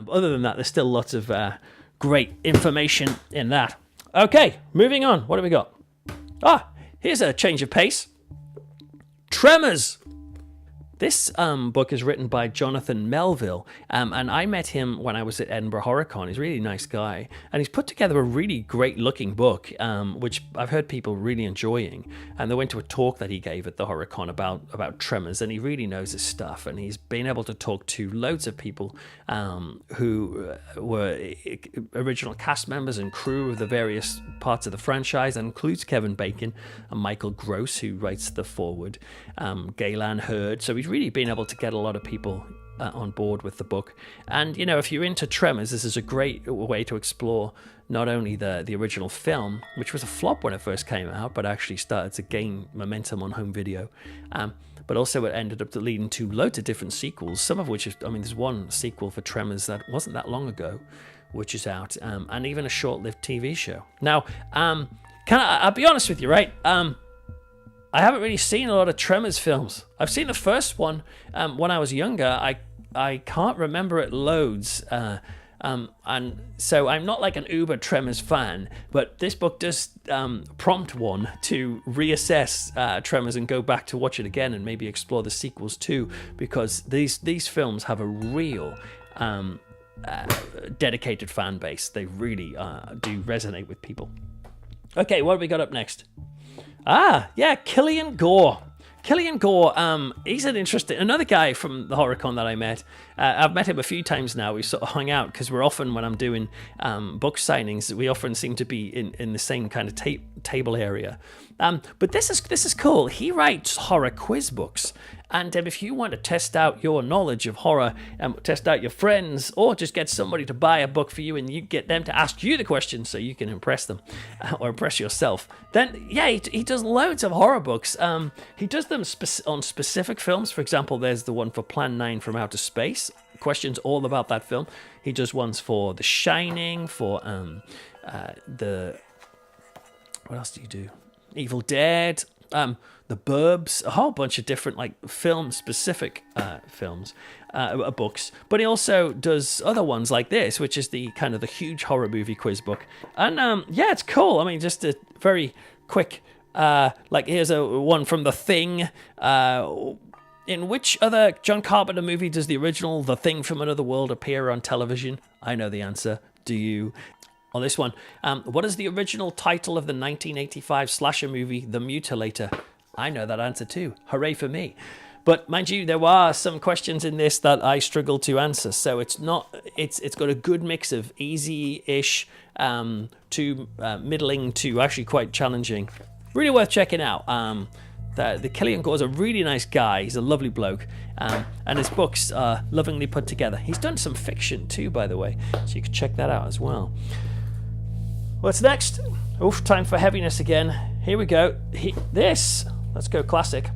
But other than that, there's still lots of great information in that. Okay, moving on. What have we got? Here's a change of pace. Tremors. This book is written by Jonathan Melville, and I met him when I was at Edinburgh HorrorCon. He's a really nice guy, and he's put together a really great-looking book, which I've heard people really enjoying. And they went to a talk that he gave at the HorrorCon about Tremors, and he really knows his stuff, and he's been able to talk to loads of people who were original cast members and crew of the various parts of the franchise. That includes Kevin Bacon and Michael Gross, who writes the foreword, Galen Hurd. So he's really been able to get a lot of people on board with the book. And, you know, if you're into Tremors, this is a great way to explore not only the original film, which was a flop when it first came out, but actually started to gain momentum on home video. But also it ended up leading to loads of different sequels, some of which is, there's one sequel for Tremors that wasn't that long ago, which is out, and even a short-lived TV show. Now, I'll be honest with you, right? I haven't really seen a lot of Tremors films. I've seen the first one when I was younger. I can't remember it loads. And so I'm not like an uber Tremors fan, but this book does prompt one to reassess Tremors and go back to watch it again and maybe explore the sequels too, because these films have a real dedicated fan base. They really do resonate with people. Okay, what have we got up next? Killian Gore. Killian Gore, he's another guy from the HorrorCon that I met. I've met him a few times now. We sort of hung out because we're often, when I'm doing book signings, we often seem to be in the same kind of table area. But this is cool. He writes horror quiz books. And if you want to test out your knowledge of horror, test out your friends, or just get somebody to buy a book for you and you get them to ask you the questions so you can impress them or impress yourself, then he does loads of horror books. He does them on specific films. For example, there's the one for Plan 9 from Outer Space. Questions all about that film. He does ones for The Shining, for what else do you do? Evil Dead, The Burbs, a whole bunch of different film-specific films, books. But he also does other ones like this, which is the kind of the huge horror movie quiz book. And it's cool. Just a very quick, here's one from The Thing. In which other John Carpenter movie does the original The Thing from Another World appear on television? I know the answer. Do you? On this one, what is the original title of the 1985 slasher movie, The Mutilator? I know that answer too. Hooray for me. But mind you, there are some questions in this that I struggle to answer. So it's got a good mix of easy-ish to middling to actually quite challenging. Really worth checking out. The Killian Gore is a really nice guy. He's a lovely bloke. And his books are lovingly put together. He's done some fiction too, by the way. So you can check that out as well. What's next? Oof, time for heaviness again. Here we go. Let's go classic.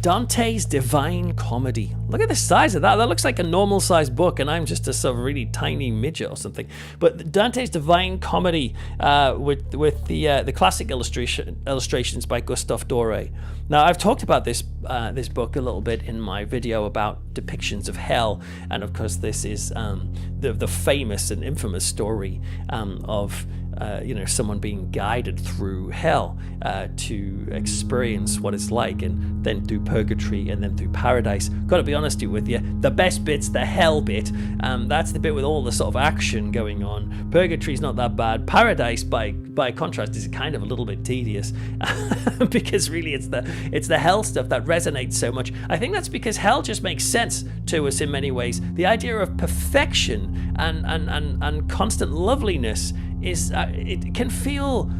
Dante's Divine Comedy. Look at the size of that. That looks like a normal sized book, and I'm just a sort of really tiny midget or something. But Dante's Divine Comedy with the classic illustrations by Gustave Doré. Now, I've talked about this book a little bit in my video about depictions of hell, and of course, this is the famous and infamous story of someone being guided through hell to experience what it's like, and then through purgatory and then through paradise. Got to be honest with you, the best bit's the hell bit. That's the bit with all the sort of action going on. Purgatory's not that bad. Paradise, by contrast, is kind of a little bit tedious because really it's the hell stuff that resonates so much. I think that's because hell just makes sense to us in many ways. The idea of perfection and constant loveliness is it can feel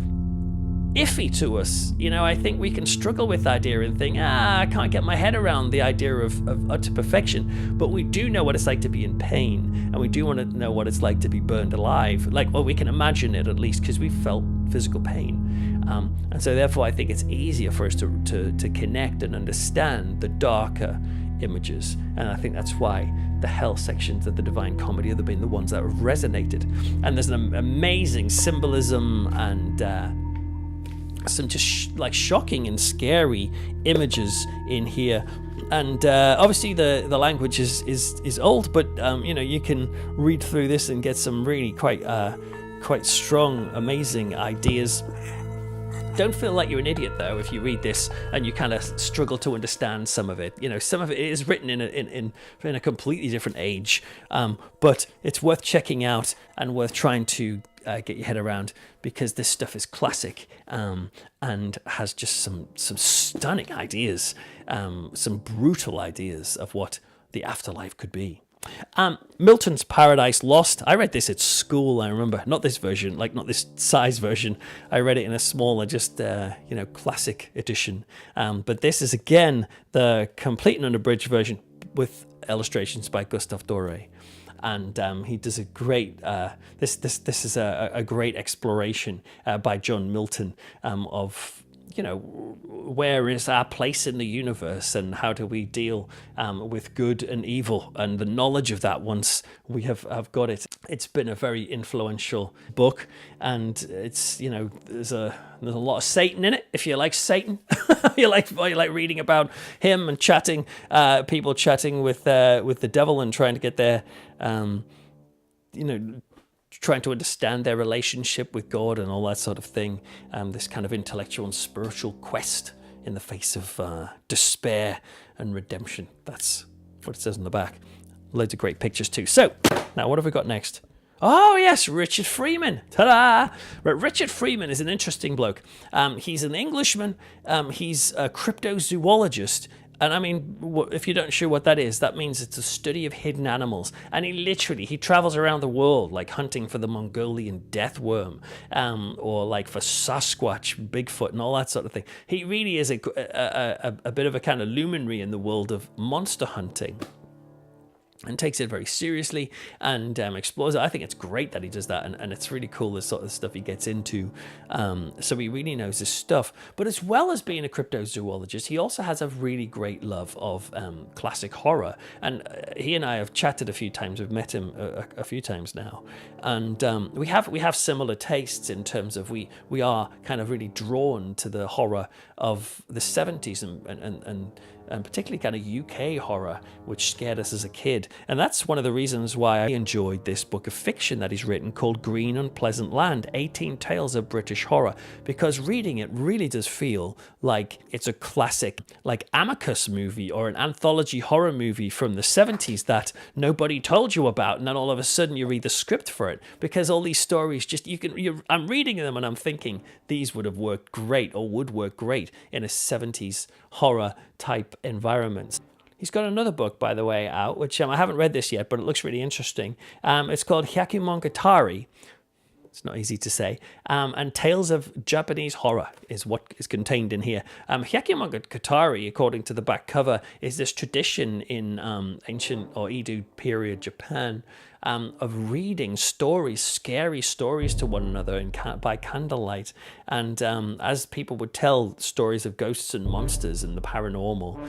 iffy to us. I think we can struggle with the idea and think, I can't get my head around the idea of utter perfection. But we do know what it's like to be in pain, and we do want to know what it's like to be burned alive. We can imagine it at least because we felt physical pain. And so therefore I think it's easier for us to connect and understand the darker images. And I think that's why the hell sections of the Divine Comedy have been the ones that have resonated. And there's an amazing symbolism and some just shocking and scary images in here. And obviously the language is old, but you can read through this and get some really quite strong, amazing ideas. Don't feel like you're an idiot though if you read this and you kind of struggle to understand some of it. Some of it is written in a completely different age, but it's worth checking out and worth trying to get your head around, because this stuff is classic and has just some stunning ideas, some brutal ideas of what the afterlife could be. Milton's Paradise Lost. I read this at school, I remember. Not this version, not this size version. I read it in a smaller, just, classic edition. But this is, again, the complete and unabridged version with illustrations by Gustave Doré. And he does a great, this is a great exploration by John Milton of, where is our place in the universe and how do we deal with good and evil and the knowledge of that once we have got it. It's been a very influential book, and it's, there's a lot of Satan in it. If you like Satan, you like reading about him and people chatting with the devil and trying to get their, trying to understand their relationship with God and all that sort of thing. This kind of intellectual and spiritual quest in the face of despair and redemption. That's what it says on the back. Loads of great pictures too. So, now what have we got next? Oh yes, Richard Freeman. Ta-da! Richard Freeman is an interesting bloke. He's an Englishman. He's a cryptozoologist. And I mean, if you're not sure what that is, that means it's a study of hidden animals. And he travels around the world, hunting for the Mongolian death worm, or for Sasquatch, Bigfoot, and all that sort of thing. He really is a bit of a kind of luminary in the world of monster hunting, and takes it very seriously and explores it. I think it's great that he does that, and it's really cool, the sort of stuff he gets into. So he really knows his stuff. But as well as being a cryptozoologist, he also has a really great love of classic horror. And he and I have chatted a few times. We've met him a few times now. And we have similar tastes in terms of we are kind of really drawn to the horror of the 70s and particularly kind of UK horror, which scared us as a kid. And that's one of the reasons why I enjoyed this book of fiction that he's written called Green Unpleasant Land, 18 Tales of British Horror, because reading it really does feel like it's a classic, Amicus movie or an anthology horror movie from the 70s that nobody told you about, and then all of a sudden you read the script for it, because all these stories I'm reading them and I'm thinking these would have worked great, or would work great in a 70s horror type environment. He's got another book, by the way, out, which I haven't read this yet, but it looks really interesting. It's called Hyakumonogatari. It's not easy to say. And Tales of Japanese Horror is what is contained in here. Hyakumonogatari, according to the back cover, is this tradition in ancient or Edo period Japan of reading stories, scary stories to one another by candlelight. And as people would tell stories of ghosts and monsters and the paranormal,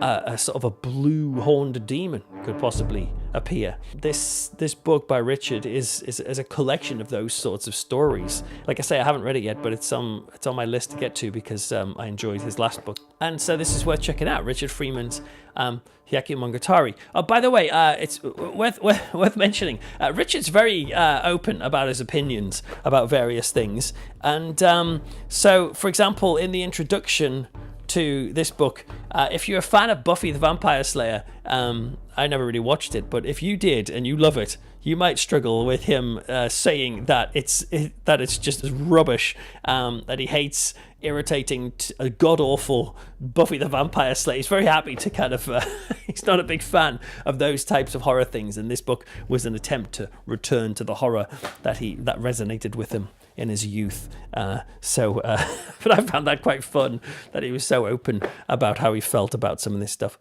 a sort of a blue-horned demon could possibly appear. This book by Richard is a collection of those sorts of stories. Like I say, I haven't read it yet, but it's on my list to get to because I enjoyed his last book. And so this is worth checking out, Richard Freeman's Hyakumonogatari. Oh, by the way, it's worth mentioning, Richard's very open about his opinions about various things. And so, for example, in the introduction to this book, if you're a fan of Buffy the Vampire Slayer, I never really watched it, but if you did and you love it, you might struggle with him saying that it's just rubbish, that he hates irritating, god-awful Buffy the Vampire Slayer. He's very happy to kind of, he's not a big fan of those types of horror things, and this book was an attempt to return to the horror that resonated with him in his youth. But I found that quite fun, that he was so open about how he felt about some of this stuff.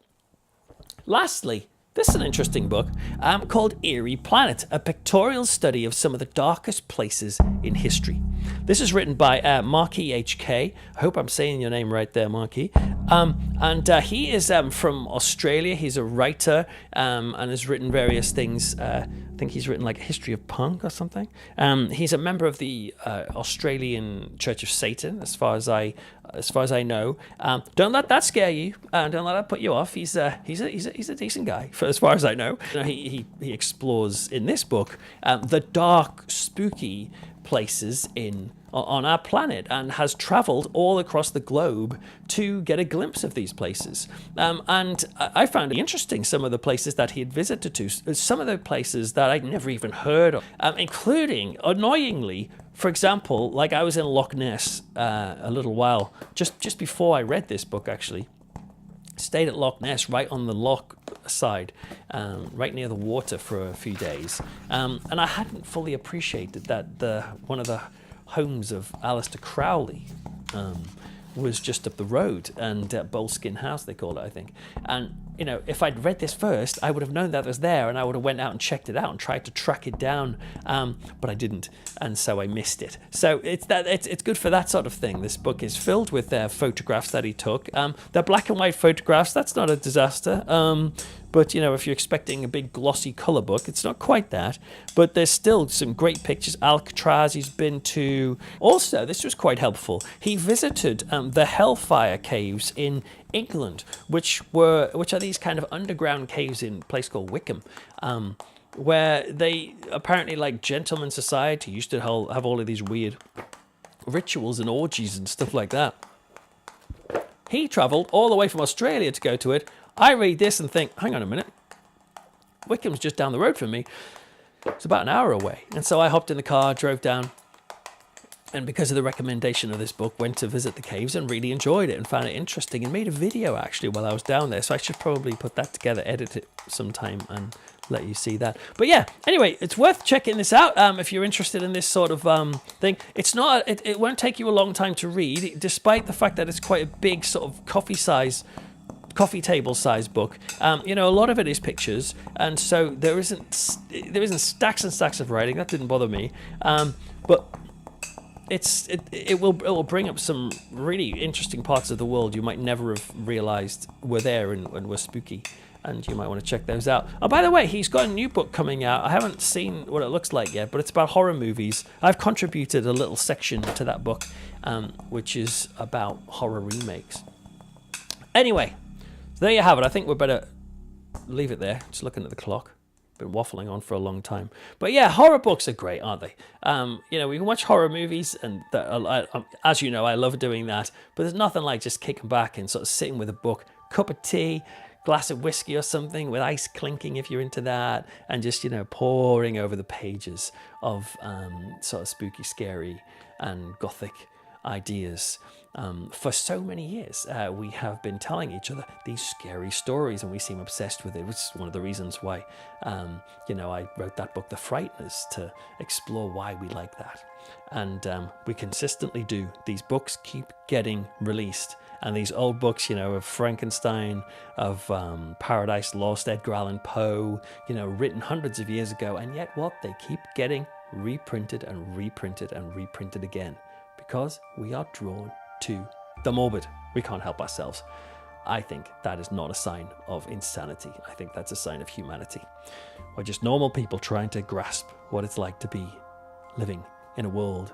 Lastly, this is an interesting book called Eerie Planet, a pictorial study of some of the darkest places in history. This is written by Marquis H.K. I hope I'm saying your name right there, Marquis. And he is from Australia. He's a writer and has written various things think he's written like a history of punk or something. He's a member of the Australian Church of Satan, as far as I know. Don't let that scare you. Don't let that put you off. He's a decent guy, as far as I know. He explores in this book the dark, spooky places on our planet, and has traveled all across the globe to get a glimpse of these places. And I found it interesting, some of the places that he had visited to, some of the places that I'd never even heard of, including, annoyingly, for example, like I was in Loch Ness a little while, just before I read this book, actually. Stayed at Loch Ness, right on the loch side, right near the water for a few days. And I hadn't fully appreciated that one of the homes of Aleister Crowley was just up the road, and Boleskine House they call it, I think. And if I'd read this first, I would have known that it was there, and I would have went out and checked it out and tried to track it down, but I didn't, and so I missed it. So it's good for that sort of thing. This book is filled with photographs that he took. They're black and white photographs. That's not a disaster. But, if you're expecting a big glossy colour book, it's not quite that. But there's still some great pictures. Alcatraz he's been to. Also, this was quite helpful. He visited the Hellfire Caves in England, which are these kind of underground caves in a place called Wickham, where they apparently, like gentleman society, used to have all of these weird rituals and orgies and stuff like that. He travelled all the way from Australia to go to it. I read this and think, hang on a minute, Wickham's just down the road from me. It's about an hour away. And so I hopped in the car, drove down, and because of the recommendation of this book, went to visit the caves and really enjoyed it and found it interesting, and made a video actually while I was down there. So I should probably put that together, edit it sometime, and let you see that. But yeah, anyway, it's worth checking this out if you're interested in this sort of thing. It's not, it won't take you a long time to read, despite the fact that it's quite a big sort of coffee table size book. A lot of it is pictures, and so there isn't stacks and stacks of writing. That didn't bother me, but it will bring up some really interesting parts of the world you might never have realized were there and were spooky, and you might want to check those out. Oh, by the way, he's got a new book coming out. I haven't seen what it looks like yet, but it's about horror movies. I've contributed a little section to that book, which is about horror remakes. Anyway, there you have it. I think we'd better leave it there. Just looking at the clock. Been waffling on for a long time. But yeah, horror books are great, aren't they? We can watch horror movies, and as you know, I love doing that. But there's nothing like just kicking back and sort of sitting with a book, cup of tea, glass of whiskey or something with ice clinking if you're into that, and just, pouring over the pages of sort of spooky, scary, and gothic ideas. For so many years, we have been telling each other these scary stories, and we seem obsessed with it, which is one of the reasons why, I wrote that book, The Frighteners, to explore why we like that. And we consistently do. These books keep getting released, and these old books, of Frankenstein, of Paradise Lost, Edgar Allan Poe, written hundreds of years ago, and yet what? They keep getting reprinted and reprinted and reprinted again, because we are drawn to the morbid. We can't help ourselves. I think that is not a sign of insanity. I think that's a sign of humanity. We're just normal people trying to grasp what it's like to be living in a world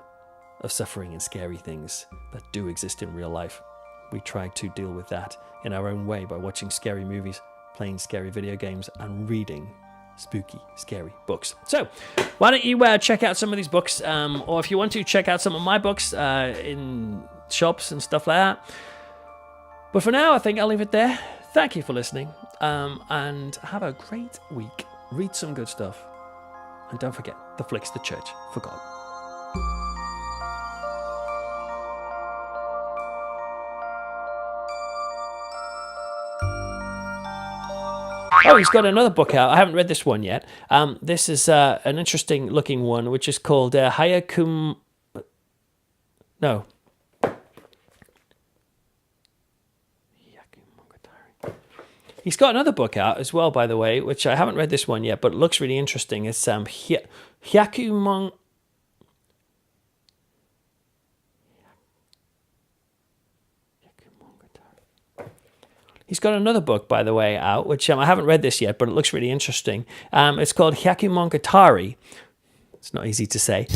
of suffering and scary things that do exist in real life. We try to deal with that in our own way by watching scary movies, playing scary video games, and reading spooky, scary books. So why don't you check out some of these books, or if you want to, check out some of my books in shops and stuff like that. But for now, I think I'll leave it there. Thank you for listening, and have a great week. Read some good stuff, and don't forget, the flick's the church for God. Oh, he's got another book out. I haven't read this one yet. This is an interesting looking one, which is called Hayakum... No. He's got another book out as well, by the way, which I haven't read this one yet, but it looks really interesting. It's Hyakumongatari. He's got another book, by the way, out, which I haven't read this yet, but it looks really interesting. It's called Hyakumonogatari. It's not easy to say.